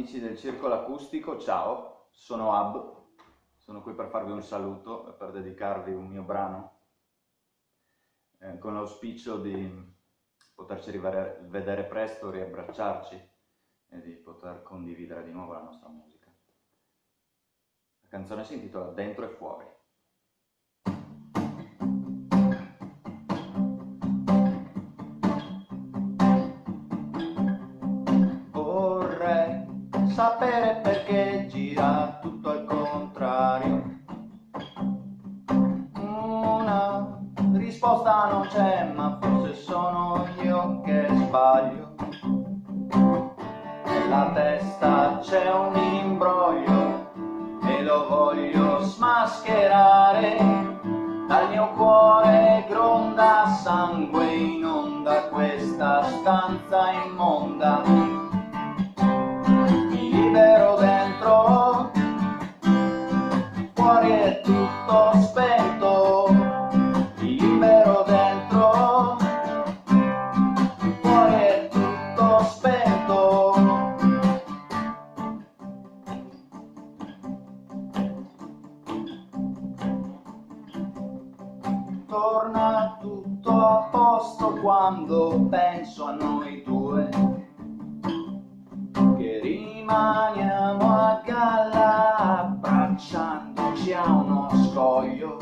Amici del Circolo Acustico, ciao, sono Ab, sono qui per farvi un saluto e per dedicarvi un mio brano con l'auspicio di poterci rivedere presto, riabbracciarci e di poter condividere di nuovo la nostra musica. La canzone si intitola Dentro e Fuori. Vorrei sapere perché gira tutto al contrario. Una risposta non c'è, ma forse sono io che sbaglio. Nella testa c'è un imbroglio e lo voglio smascherare. Dal mio cuore gronda sangue in onda questa stanza immonda. Mi libero dentro, fuori è tutto spento. Mi libero dentro, fuori è tutto spento. Torna tutto a posto quando penso a noi due, che rimaniamo a galla abbracciandoci a uno scoglio.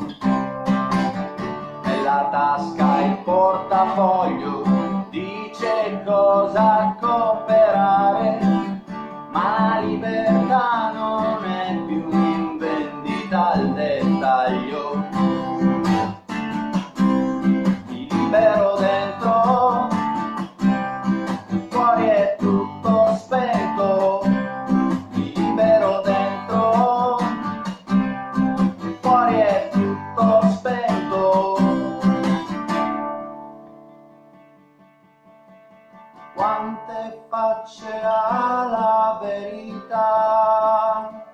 Nella tasca il portafoglio dice cosa cooperare, ma la libertà non è più in vendita al dettaglio. Mi libero dentro, fuori è tutto spento. Mi libero dentro, fuori è tutto spento. Quante facce ha la verità?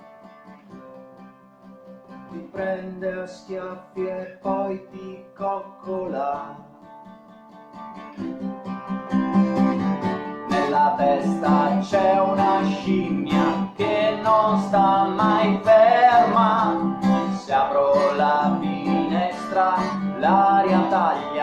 Ti prende a schiaffi e poi ti coccola. Nella testa c'è una scimmia che non sta mai ferma. Se apro la finestra l'aria taglia